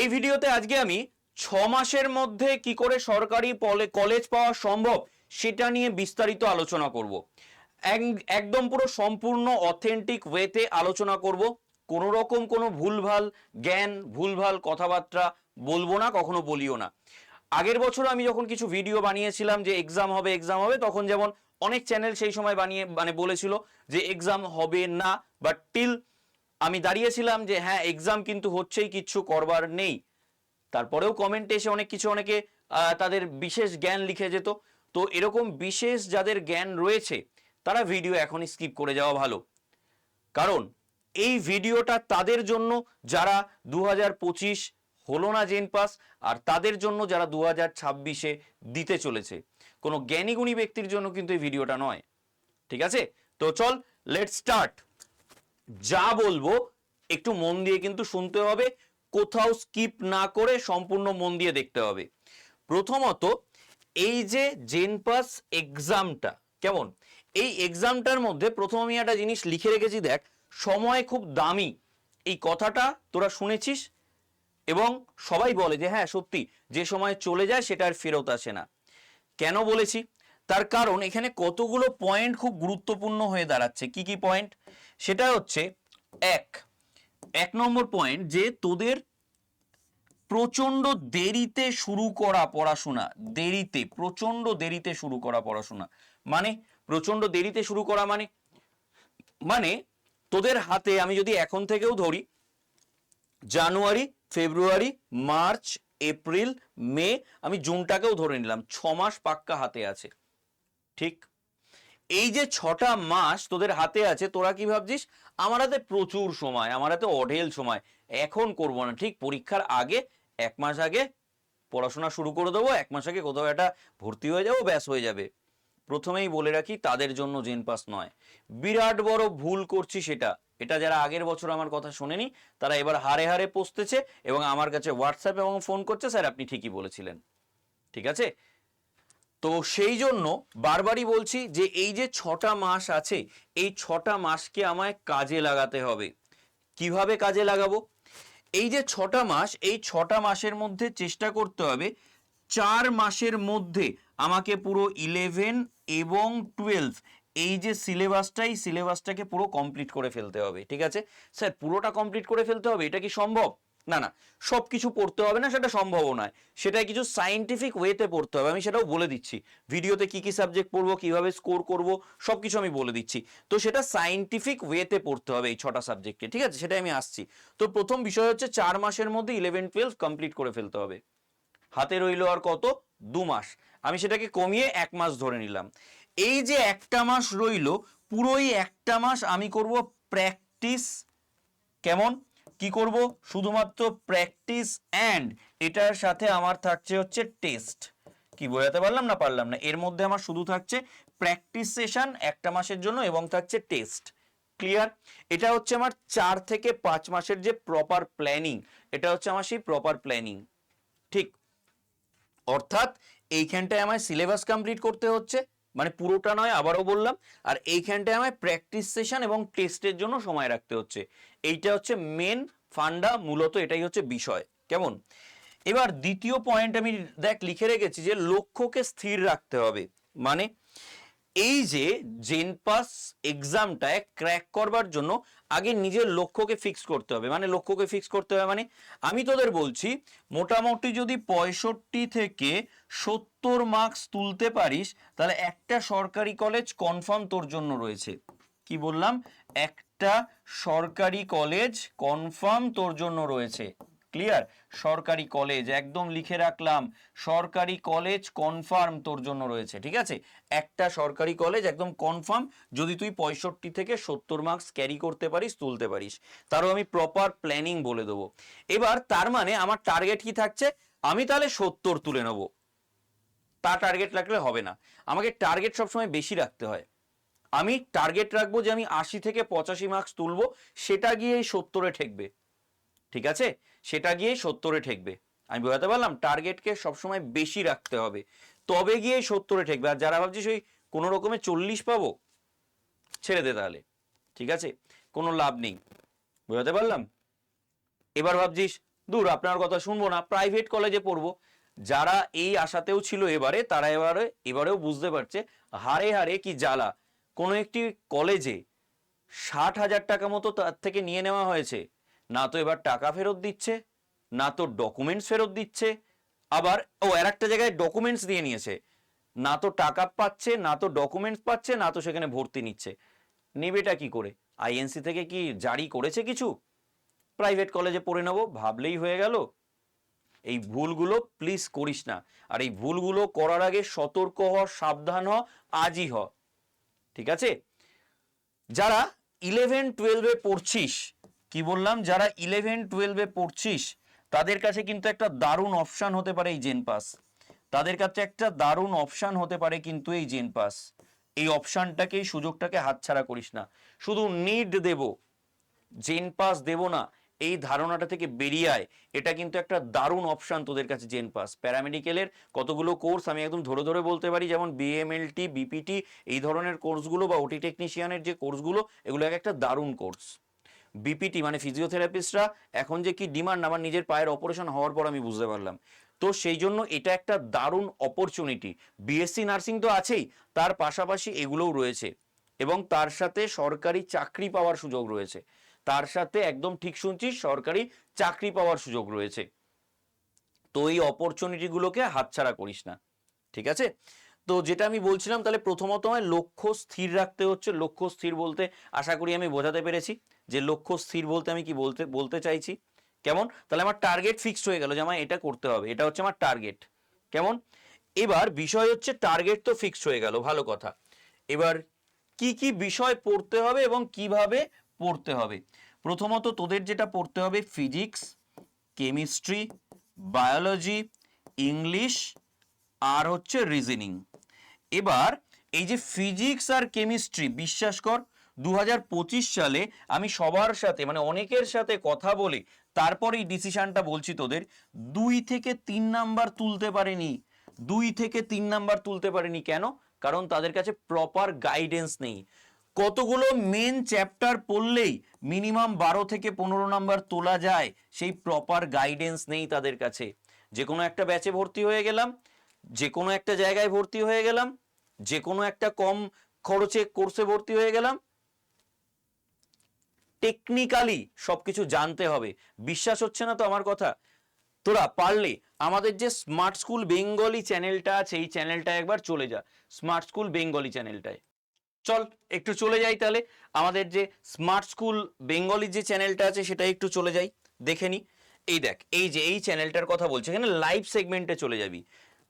এই ভিডিওতে আজকে আমি 6 মাসের মধ্যে কি করে সরকারি কলেজ পাওয়া সম্ভব সেটা নিয়ে বিস্তারিত আলোচনা করব। একদম পুরো সম্পূর্ণ অথেন্টিক ওয়েতে আলোচনা করব। কোনো রকম কোনো ভুলভাল জ্ঞান, ভুলভাল কথাবার্তা বলবো না, কখনো বলিও না। আগের বছর আমি যখন কিছু ভিডিও বানিয়েছিলাম যে এক্সাম হবে, তখন যেমন অনেক চ্যানেল সেই সময় বলেছিল যে এক্সাম হবে না, বাট টিল আমি দাঁড়িয়েছিলাম যে হ্যাঁ এক্সাম কিন্তু হচ্ছেই, কিচ্ছু করবার নেই। তারপরেও কমেন্টে এসে অনেকে তাদের বিশেষ জ্ঞান লিখে যেত। তো এরকম বিশেষ যাদের জ্ঞান রয়েছে তারা ভিডিও এখনই স্কিপ করে যাওয়া ভালো, কারণ এই ভিডিওটা তাদের জন্য যারা 2025 হলো না জেন পাস, আর তাদের জন্য যারা 2026-এ দিতে চলেছে। কোনো জ্ঞানীগুণী ব্যক্তির জন্য কিন্তু এই ভিডিওটা নয়, ঠিক আছে? তো চল লেটস স্টার্ট। যা বলবো একটু মন দিয়ে কিন্তু শুনতে হবে, কোথাও স্কিপ না করে সম্পূর্ণ মন দিয়ে দেখতে হবে। প্রথমত, এই যে জেন পাস এক্সামটা কেমন, এই এক্সামটার মধ্যে প্রথম আমি একটা জিনিস লিখে রেখেছি, দেখ, সময় খুব দামি। এই কথাটা তোরা শুনেছিস এবং সবাই বলে যে হ্যাঁ সত্যি, যে সময় চলে যায় সেটা আর ফেরত আসে না। কেন বলেছি? তার কারণ এখানে কতগুলো পয়েন্ট খুব গুরুত্বপূর্ণ হয়ে দাঁড়াচ্ছে। কি কি পয়েন্ট? সেটা হচ্ছে এক নম্বর পয়েন্ট, যে তোদের প্রচন্ড দেরিতে শুরু করা পড়াশোনা, প্রচন্ড দেরিতে শুরু করা পড়াশোনা। মানে প্রচন্ড দেরিতে শুরু করা মানে তোদের হাতে, আমি যদি এখন থেকেও ধরি, জানুয়ারি, ফেব্রুয়ারি, মার্চ, এপ্রিল, মে, আমি জুনটাকেও ধরে নিলাম, 6 মাস পাক্কা হাতে আছে। ঠিক, এই যে 6টা মাস তোদের হাতে আছে, তোরা কি ভাবছিস আমার হাতে প্রচুর সময়, আমার হাতে অঢেল সময়, এখন করব না। ঠিক পরীক্ষার আগে 1 মাস আগে পড়াশোনা শুরু করে দেবো, 1 মাস আগে কোথাও একটা ভর্তি হয়ে যাবো, ব্যাস হয়ে যাবে। প্রথমেই বলে রাখি, তাদের জন্য জেন পাস নয়। বিরাট বড় ভুল করছি সেটা। এটা যারা আগের বছর আমার কথা শোনেনি তারা এবার হারে হারে পস্তেছে এবং আমার কাছে হোয়াটসঅ্যাপ এবং ফোন করছে, স্যার আপনি ঠিকই বলেছিলেন। ঠিক আছে? তো সেই জন্য বারবারই বলছি যে এই যে 6টা মাস আছে, এই 6টা মাসকে আমায় কাজে লাগাতে হবে। কিভাবে কাজে লাগাবো? এই যে 6টা মাস, এই 6টা মাসের মধ্যে চেষ্টা করতে হবে 4 মাসের মধ্যে আমাকে পুরো 11 এবং 12 এই যে সিলেবাসটাকে পুরো কমপ্লিট করে ফেলতে হবে। ঠিক আছে স্যার, পুরোটা কমপ্লিট করে ফেলতে হবে, এটা কি সম্ভব? না না, সব কিছু পড়তে হবে না, সেটা সম্ভবও নয়। সেটা কিছু সায়েন্টিফিক ওয়েতে পড়তে হবে, আমি সেটাও বলে দিচ্ছি ভিডিওতে। কি কি সাবজেক্ট পড়বো, কিভাবে স্কোর করব, সব কিছু আমি বলে দিচ্ছি। তো সেটা সায়েন্টিফিক ওয়েতে পড়তে হবে এই 6টা সাবজেক্টকে। ঠিক আছে, সেটাই আমি আসছি। তো প্রথম বিষয় হচ্ছে 4 মাসের মধ্যে 11-12 কমপ্লিট করে ফেলতে হবে। হাতে রইল আর কত? 2 মাস। আমি সেটাকে কমিয়ে 1 মাস ধরে নিলাম। এই যে একটা মাস রইল, পুরোই একটা মাস আমি করব প্র্যাকটিস। কেমন কি করব? শুধুমাত্র প্র্যাকটিস, অ্যান্ড এটার সাথে আমার থাকছে হচ্ছে টেস্ট। কি বোঝাতে পারলাম না? পারলাম না? এর মধ্যে আমার শুধু থাকছে প্র্যাকটিস সেশন একটা মাসের জন্য এবং থাকছে টেস্ট। ক্লিয়ার? এটা হচ্ছে আমার 4 থেকে 5 মাসের যে প্রপার প্ল্যানিং, এটা হচ্ছে আমার সেই প্রপার প্ল্যানিং। ঠিক, অর্থাৎ এইখানটায় আমায় সিলেবাস কমপ্লিট করতে হচ্ছে, মানে পুরোটা নয়, আবারও বললাম। আর এইখানটায় আমায় প্র্যাকটিস সেশন এবং টেস্টের জন্য সময় রাখতে হচ্ছে। এইটা হচ্ছে মেন ফান্ডা, মূলত এটাই হচ্ছে বিষয়। কেমন? এবার দ্বিতীয় পয়েন্ট আমি দেখ লিখে রেখেছি যে লক্ষ্যকে স্থির রাখতে হবে। মানে এই যে জেন পাস এক্সামটায় ক্র্যাক করবার জন্য আগে নিজের লক্ষ্যকে ফিক্স করতে হবে। মানে লক্ষ্যকে ফিক্স করতে হবে মানে আমি তোদের বলছি, মোটামুটি যদি 65 থেকে 70 মার্কস তুলতে পারিস, তাহলে একটা সরকারি কলেজ কনফার্ম তোর জন্য রয়েছে। কি বললাম? একটা সরকারি কলেজ কনফার্ম তোর জন্য রয়েছে। ক্লিয়ার? সরকারি কলেজ একদম লিখে রাখলাম, সরকারি কলেজ কনফার্ম তোর জন্য রয়েছে। ঠিক আছে, একটা সরকারি কলেজ একদম কনফার্ম, যদি তুই 65 থেকে 70 মার্কস ক্যারি করতে পারিস, তুলতে পারিস। তারও আমি প্রপার প্ল্যানিং বলে দেবো। এবার তার মানে আমার টার্গেট কি থাকছে? আমি তাহলে 70 তুলে নেব, তা টার্গেট রাখলে হবে না। আমাকে টার্গেট সবসময় বেশি রাখতে হয়। আমি টার্গেট রাখবো যে আমি 80 থেকে 85 মার্কস তুলবো, সেটা গিয়ে 70-এ ঠেকবে। ঠিক আছে, সেটা গিয়ে 70-এ ঠেকবে। আমি বোঝাতে পারলাম? টার্গেটকে সবসময় বেশি রাখতে হবে, তবে গিয়ে 70-এ ঠেকবে। আর যারা ভাবছিস ওই কোনো রকমে 40 পাবো, ছেড়ে দে তাহলে। ঠিক আছে, কোনো লাভ নেই। বোঝাতে পারলাম? এবার ভাবছিস দূর আপনার কথা শুনবো না, প্রাইভেট কলেজে পড়বো। যারা এই আশাতেও ছিল এবারে, তারা এবারেও বুঝতে পারছে হারে হারে কি জ্বালা। কোনো একটি কলেজে 60,000 টাকা মতো তার থেকে নিয়ে নেওয়া হয়েছে, না তো এবার টাকা ফেরত দিচ্ছে, না তো ডকুমেন্টস ফেরত দিচ্ছে। আবার আর একটা জায়গায় ডকুমেন্টস দিয়ে নিয়েছে, না তো টাকা পাচ্ছে, না তো ডকুমেন্টস পাচ্ছে, না তো সেখানে ভর্তি নিচ্ছে। নেবেটা কি করে? আইএনসি থেকে কি জারি করেছে কিছু? প্রাইভেট কলেজে পড়ে নেবো ভাবলেই হয়ে গেল। এই ভুলগুলো প্লিজ করিস না। আর এই ভুলগুলো করার আগে সতর্ক হ, সাবধান হ, আজই হ, ঠিক আছে? যারা 11-12-এ পড়ছিস, কি বললাম, যারা 11-12-এ পড়ছিস তাদের কাছে কিন্তু একটা দারুণ অপশন হতে পারে এই জেন পাস। তাদের কাছে একটা দারুণ অপশন হতে পারে কিন্তু এই জেন পাস। এই অপশনটাকে, এই সুযোগটাকে হাতছাড়া করিস না। শুধু নিড দেব, জেন পাস দেব না, এই ধারণাটা থেকে বেরিয়ে আয়। এটা কিন্তু একটা দারুণ অপশন তোদের কাছে জেন পাস। প্যারামেডিক্যালের কতগুলো কোর্স আমি একদম ধরে ধরে বলতে পারি, যেমন বিএমএলটি, বিপিটি, এই ধরনের কোর্সগুলো, বা ওটি টেকনিশিয়ানের যে কোর্সগুলো, এগুলো একটা দারুণ কোর্স। বিপিটি মানে ফিজিওথেরাপিস্টরা এখন যে কি ডিমান্ড, আমার নিজের পায়ের অপারেশন হওয়ার পর আমি বুঝতে পারলাম। তো সেই জন্য এটা একটা দারুণ অপরচুনিটি। বিএসসি নার্সিং তো আছেই, তার পাশাপাশি এগুলোও রয়েছে, এবং তার সাথে সরকারি চাকরি পাওয়ার সুযোগ রয়েছে। তার সাথে একদম ঠিক শুনছিস, সরকারি চাকরি পাওয়ার সুযোগ রয়েছে। তো এই অপরচুনিটিগুলোকে হাতছাড়া করিস না, ঠিক আছে? তো যেটা আমি বলছিলাম, তাহলে প্রথমত আমায় লক্ষ্য স্থির রাখতে হচ্ছে। লক্ষ্য স্থির বলতে আশা করি আমি বোঝাতে পেরেছি যে লক্ষ্য স্থির বলতে আমি কি বলতে চাইছি। কেমন? তাহলে আমার টার্গেট ফিক্সড হয়ে গেল যে আমার এটা করতে হবে, এটা হচ্ছে আমার টার্গেট। কেমন? এবার বিষয় হচ্ছে, টার্গেট তো ফিক্সড হয়ে গেল, ভালো কথা। এবার কি কি বিষয় পড়তে হবে এবং কিভাবে পড়তে হবে? প্রথমত তোদের যেটা পড়তে হবে, ফিজিক্স, কেমিস্ট্রি, বায়োলজি, ইংলিশ, আর হচ্ছে রিজনিং। এবার এই যে ফিজিক্স আর কেমিস্ট্রি, বিশ্বাস কর 2025 সালে আমি সবার সাথে, মানে অনেকের সাথে কথা বলে তারপর এই ডিসিশনটা বলছি তোদের, 2 থেকে 3 নাম্বার তুলতে পারেনি। 2 থেকে 3 নাম্বার তুলতে পারেনি কেন? কারণ তাদের কাছে প্রপার গাইডেন্স নেই। কতগুলো মেন চ্যাপ্টার পড়লেই মিনিমাম 12 থেকে 15 নাম্বার তোলা যায়, সেই প্রপার গাইডেন্স নেই তাদের কাছে। যে কোনো একটা ব্যাচে ভর্তি হয়ে গেলাম, যে কোনো একটা জায়গায় ভর্তি হয়ে গেলাম, যে কোনো একটা কম খরচে কোর্সে ভর্তি হয়ে গেলাম, টেকনিক্যালি সবকিছু জানতে হবে। বিশ্বাস হচ্ছে না তো আমার কথা? তোরা পারলে আমাদের যে স্মার্ট স্কুল বেঙ্গলি চ্যানেলটা আছে, এই চ্যানেলটা একবার চলে যা, স্মার্ট স্কুল বেঙ্গলি চ্যানেলটায় চল, একটু চলে যাই। তাহলে আমাদের যে স্মার্ট স্কুল বেঙ্গলি যে চ্যানেলটা আছে সেটা একটু চলে যাই, দেখে নি। এই দেখ, এই যে এই চ্যানেলটার কথা বলছে, এখানে লাইভ সেগমেন্টে চলে যাবি।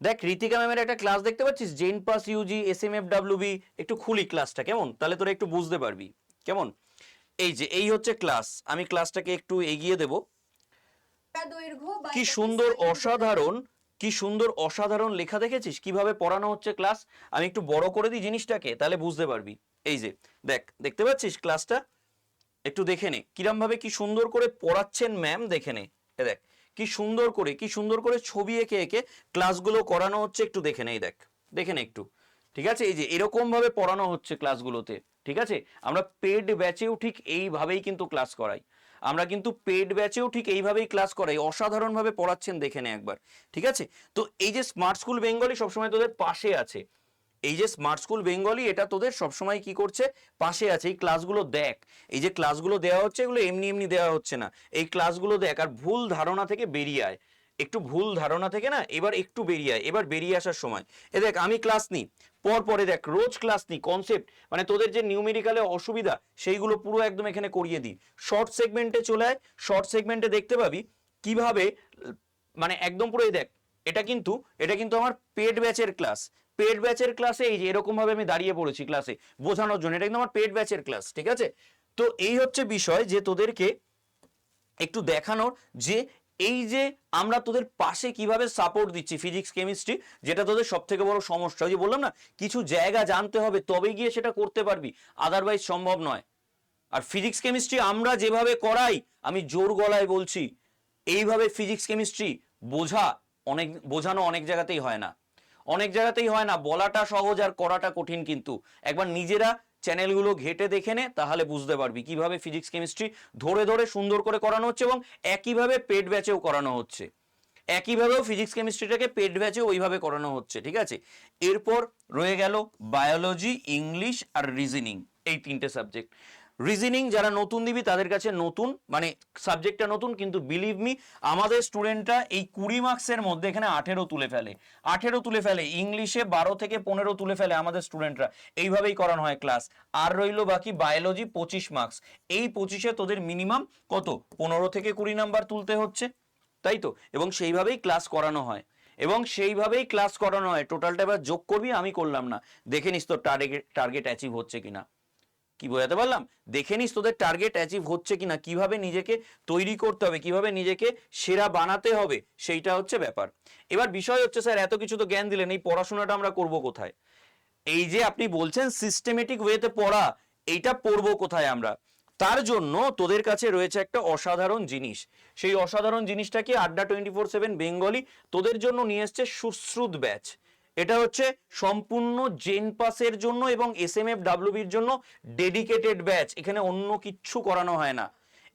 দেখ ঋতিকা ম্যামের একটা ক্লাস দেখতে পাচ্ছিস, জেন পাস ইউজি SMFWB। একটু খুলি ক্লাসটা, কেমন? তাহলে তোরা একটু বুঝতে পারবি। কেমন? এই যে এই হচ্ছে ক্লাস, আমি ক্লাসটাকে একটু এগিয়ে দেব। কি সুন্দর অসাধারণ, কি সুন্দর অসাধারণ লেখা, দেখেছিস কিভাবে পড়ানো হচ্ছে ক্লাস? আমি একটু বড় করে দিই জিনিসটাকে, তাহলে বুঝতে পারবি। এই যে দেখ, দেখতে পাচ্ছিস ক্লাসটা? একটু দেখে নে কিরম ভাবে, কি সুন্দর করে পড়াচ্ছেন ম্যাম, দেখে নে। এ দেখ কি সুন্দর করে, কি সুন্দর করে ছবি এঁকে এঁকে ক্লাসগুলো করানো হচ্ছে, একটু দেখে নে। এই দেখ, দেখে নে একটু, ঠিক আছে? এই যে এরকম ভাবে পড়ানো হচ্ছে ক্লাসগুলোতে, ঠিক আছে? আমরা পেড ব্যাচেও ঠিক এইভাবেই কিন্তু ক্লাস করাই, আমরা কিন্তু পেড ব্যাচেও ঠিক এইভাবেই ক্লাস করাই, অসাধারণভাবে পড়াচ্ছেন, দেখে নে একবার, ঠিক আছে? তো এই যে স্মার্ট স্কুল বেঙ্গলি সবসময় তোদের পাশে আছে, এই যে স্মার্ট স্কুল বেঙ্গলি, এটা তোদের সবসময় কি করছে, পাশে আছে। এই ক্লাসগুলো দেখ, এই যে ক্লাসগুলো দেওয়া হচ্ছে, এগুলো এমনি এমনি দেওয়া হচ্ছে না। এই ক্লাসগুলো দেখ, আর ভুল ধারণা থেকে বেরিয়ে আয়। একটু ভুল ধারণা থেকে না এবার একটু বেরিয়ে আয়। এবার বেরিয়ে আসার সময় এ দেখ, আমি ক্লাস নিই, পরে দেখ রোজ ক্লাস নিই, কনসেপ্ট মানে তোদের যে নিউমেরিক্যালে অসুবিধা সেইগুলো পুরো একদম এখানে করিয়ে দিই। শর্ট সেগমেন্টে চলে আয়, শর্ট সেগমেন্টে দেখতে পাবি কিভাবে, মানে একদম পুরো। দেখ, এটা কিন্তু আমার পেড ব্যাচের ক্লাস। পেড ব্যাচের ক্লাসে এই যে এরকম ভাবে আমি দাঁড়িয়ে পড়েছি ক্লাসে বোঝানোর জন্য, এটা কিন্তু আমার পেড ব্যাচের ক্লাস, ঠিক আছে? তো এই হচ্ছে বিষয়, যে তোদেরকে একটু দেখানোর, যে এই যে আমরা তোদের পাশে কিভাবে সাপোর্ট দিচ্ছি। ফিজিক্স কেমিস্ট্রি যেটা তোদের সব থেকে বড় সমস্যা, ওই যে বললাম না, কিছু জায়গা জানতে হবে তবে গিয়ে সেটা করতে পারবি, আদারওয়াইজ সম্ভব নয়। আর ফিজিক্স কেমিস্ট্রি আমরা যেভাবে করাই, আমি জোর গলায় বলছি, এইভাবে ফিজিক্স কেমিস্ট্রি বোঝানো অনেক জায়গাতেই হয় না, অনেক জায়গাতেই হয় না। বলাটা সহজ আর করাটা কঠিন, কিন্তু একবার নিজেরা চ্যানেলগুলো ঘেটে দেখে নে, তাহলে বুঝতে পারবি কিভাবে ফিজিক্স কেমিস্ট্রি ধরে ধরে সুন্দর করে করানো হচ্ছে এবং একইভাবে পেড ব্যাচেও করানো হচ্ছে। একইভাবেও ফিজিক্স কেমিস্ট্রিটাকে পেড ব্যাচেও ওইভাবে করানো হচ্ছে, ঠিক আছে। এরপর রয়ে গেল বায়োলজি, ইংলিশ আর রিজনিং, এই তিনটে সাবজেক্ট। রিজনিং যারা নতুন দিবি তাদের কাছে নতুন, মানে সাবজেক্টটা নতুন, কিন্তু বিলিভ মি আমাদের স্টুডেন্টরা এই 20 মার্কসের মধ্যে এখানে 18 তুলে ফেলে, 18 তুলে ফেলে, ইংলিশে 12 থেকে 15 তুলে ফেলে আমাদের স্টুডেন্টরা। এইভাবেই করানো হয় ক্লাস। আর রইলো বাকি বায়োলজি 25 মার্কস, এই 25-এ তোদের মিনিমাম কত 15 থেকে 20 নাম্বার তুলতে হচ্ছে, তাই তো। এবং সেইভাবেই ক্লাস করানো হয়, এবং সেইভাবেই ক্লাস করানো হয়। টোটালটা এবার যোগ করবি, আমি করলাম না, দেখে নিস তোর টার্গেট অ্যাচিভ হচ্ছে কিনা। কি বোঝাতে পারলাম? দেখে নিস তোদের টার্গেট অ্যাচিভ হচ্ছে কিনা, কিভাবে নিজেকে তৈরি করতে হবে, কিভাবে নিজেকে সেরা বানাতে হবে, সেইটা হচ্ছে ব্যাপার। এবার বিষয় হচ্ছে স্যার এত কিছু তো জ্ঞান দিলেন, এই পড়াশোনাটা আমরা করব কোথায়? এই যে আপনি বলছেন সিস্টেমেটিক ওয়েতে পড়া, এইটা পড়বো কোথায় আমরা? তার জন্য তোদের কাছে রয়েছে একটা অসাধারণ জিনিস। সেই অসাধারণ জিনিসটা কি? আড্ডা 24/7 বেঙ্গলি তোদের জন্য নিয়ে এসছে সুশ্রুত ব্যাচ। এটা হচ্ছে সম্পূর্ণ জেন পাসের জন্য এবং SMFWBর জন্য ডেডিকেটেড ব্যাচ। এখানে অন্য কিচ্ছু করানো হয় না।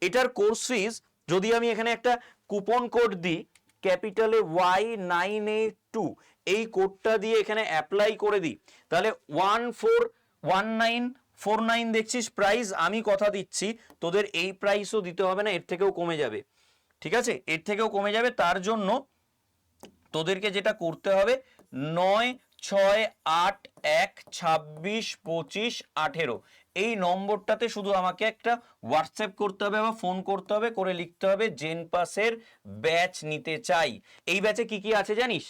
এটার কোর্স ফিস যদি আমি এখানে একটা কুপন কোড দিই, ক্যাপিটালে Y982, এই কোডটা দিয়ে এখানে অ্যাপ্লাই করে দিই, তাহলে 141949 দেখছিস প্রাইস। আমি কথা দিচ্ছি তোদের এই প্রাইসও দিতে হবে না, এর থেকেও কমে যাবে, ঠিক আছে, এর থেকেও কমে যাবে। তার জন্য তোদেরকে যেটা করতে হবে 9681262518 এই নম্বরটাতে শুধু আমাকে একটা হোয়াটসঅ্যাপ করতে হবে বা ফোন করতে হবে, করে লিখতে হবে জেন পাসের ব্যাচ নিতে চাই। এই ব্যাচে কি কি আছে জানিস?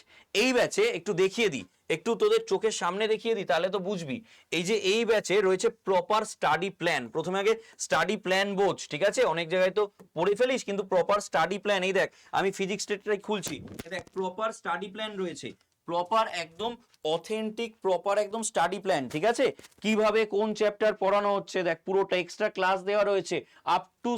এই ব্যাচে একটু দেখিয়ে দিই, একটু তোদের চোখের সামনে দেখিয়ে দিই, তাহলে তো বুঝবি। এই যে এই ব্যাচে রয়েছে প্রপার স্টাডি প্ল্যান। প্রথমে আগে স্টাডি প্ল্যান বোঝ, ঠিক আছে, অনেক জায়গায় তো পড়ে ফেলিস, কিন্তু প্রপার স্টাডি প্ল্যান, এই দেখ আমি ফিজিক্সটাই খুলছি, দেখ প্রপার স্টাডি প্ল্যান রয়েছে, প্রপার একদম অথেন্টিক প্রপার একদম স্টাডি প্ল্যান, ঠিক আছে। কিভাবে কোন চ্যাপ্টার পড়ানো হচ্ছে, দেখ পুরোটা এক্সট্রা ক্লাস দেওয়া রয়েছে, আপ টু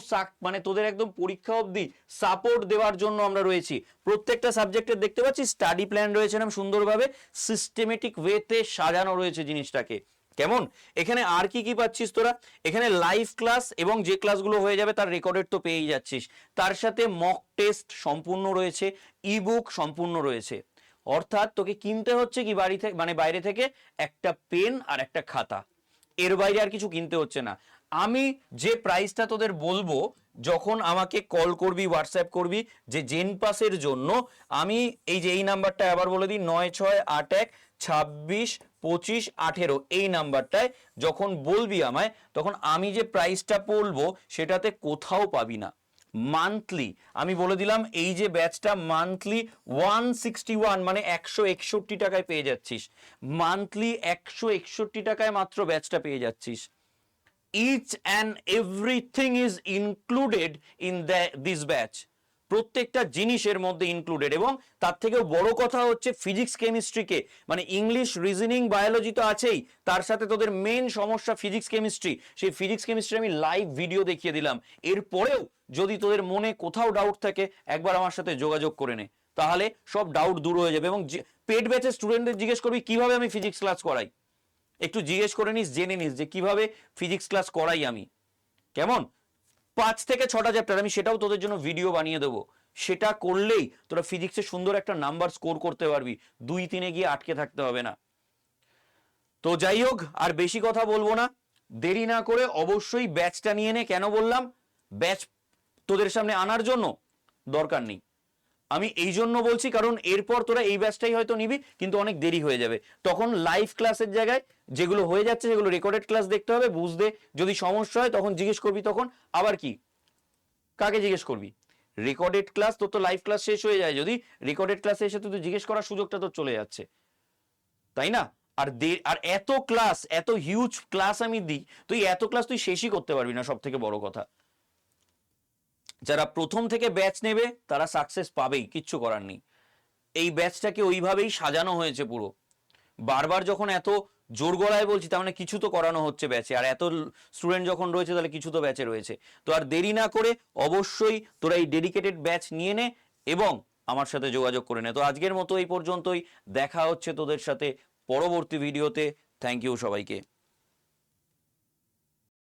মানে তোদের একদম পরীক্ষা অবধি সাপোর্ট দেওয়ার জন্য আমরা রয়েছি। প্রত্যেকটা সাবজেক্টের দেখতে পাচ্ছি স্টাডি প্ল্যান রয়েছে না সুন্দরভাবে সিস্টেমেটিক ওয়েতে সাজানো রয়েছে জিনিসটাকে। কেমন? এখানে আর কি কি পাচ্ছিস তোরা? এখানে লাইভ ক্লাস এবং যে ক্লাসগুলো হয়ে যাবে তার রেকর্ডেড তো পেয়েই যাচ্ছিস, তার সাথে মক টেস্ট সম্পূর্ণ রয়েছে, ইবুক সম্পূর্ণ রয়েছে। অর্থাৎ তোকে কিনতে হচ্ছে কি বাড়ি থেকে, মানে বাইরে থেকে একটা পেন আর একটা খাতা, এর বাইরে আর কিছু কিনতে হচ্ছে না। আমি যে প্রাইসটা তোদের বলবো, যখন আমাকে কল করবি হোয়াটসঅ্যাপ করবি যে জেন পাসের জন্য, আমি এই যে এই নাম্বারটা আবার বলে দিই 9681262518 এই নাম্বারটায় যখন বলবি আমায়, তখন আমি যে প্রাইসটা বলবো সেটাতে কোথাও পাবি না। মান্থলি আমি বলে দিলাম, এই যে ব্যাচটা মান্থলি 161 মানে 161 টাকায় পেয়ে যাচ্ছিস, মান্থলি 161 টাকায় মাত্র ব্যাচটা পেয়ে যাচ্ছিস। each and everything is included in this batch, প্রত্যেকটা জিনিসের মধ্যে ইনক্লুডেড। এবং তার থেকেও বড় কথা হচ্ছে ফিজিক্স কেমিস্ট্রিকে, মানে ইংলিশ রিজনিং বায়োলজি তো আছেই, তার সাথে তোদের মেন সমস্যা ফিজিক্স কেমিস্ট্রি, সেই ফিজিক্স কেমিস্ট্রি আমি লাইভ ভিডিও দেখিয়ে দিলাম। এরপরেও যদি তোদের মনে কোথাও ডাউট থাকে একবার আমার সাথে যোগাযোগ করে নে, তাহলে সব ডাউট দূর হয়ে যাবে। এবং পেড ব্যাচের স্টুডেন্টদের জিজ্ঞেস করবি কিভাবে আমি ফিজিক্স ক্লাস করাই, একটু জিজ্ঞেস করে নিস, জেনে নিস যে কিভাবে ফিজিক্স ক্লাস করাই আমি। কেমন? 5 থেকে 6টা চ্যাপ্টার আমি সেটাও তোদের জন্য ভিডিও বানিয়ে দেবো, সেটা করলেই তোরা ফিজিক্সে সুন্দর একটা নাম্বার স্কোর করতে পারবি, 2-3 গিয়ে আটকে থাকতে হবে না। তো যাই হোক, আর বেশি কথা বলবো না, দেরি না করে অবশ্যই ব্যাচটা নিয়ে নে। কেন বললাম ব্যাচ তোদের সামনে আনার জন্য? দরকার নেই, আমি এই জন্য বলছি কারণ এরপর তোরা এই ব্যাচটাই হয়তো নিবি, কিন্তু অনেক দেরি হয়ে যাবে। তখন লাইভ ক্লাসের জায়গায় যেগুলো হয়ে যাচ্ছে সেগুলো রেকর্ডেড ক্লাস দেখতে হবে, বুঝতে যদি সমস্যা হয় তখন জিজ্ঞেস করবি। তখন আবার কি, কাকে জিজ্ঞেস করবি? রেকর্ডেড ক্লাস, তোর তো লাইভ ক্লাস শেষ হয়ে যায়, যদি রেকর্ডেড ক্লাসে এসে তুই জিজ্ঞেস করার সুযোগটা তোর চলে যাচ্ছে, তাই না? আর এত ক্লাস, এত হিউজ ক্লাস আমি দিই, তুই এত ক্লাস তুই শেষই করতে পারবি না। সব থেকে বড় কথা, যারা প্রথম থেকে ব্যাচ নেবে তারা সাকসেস পাবেই, কিচ্ছু করার নেই। এই ব্যাচটাকে ওইভাবেই সাজানো হয়েছে পুরো। বারবার যখন এত জোর গলায় বলছি, তার মানে কিছু তো করানো হচ্ছে ব্যাচে, আর এত স্টুডেন্ট যখন রয়েছে তাহলে কিছু তো ব্যাচে রয়েছে। তো আর দেরি না করে অবশ্যই তোরা এই ডেডিকেটেড ব্যাচ নিয়ে নে এবং আমার সাথে যোগাযোগ করে নে। তো আজকের মতো এই পর্যন্তই, দেখা হচ্ছে তোদের সাথে পরবর্তী ভিডিওতে। থ্যাংক ইউ সবাইকে।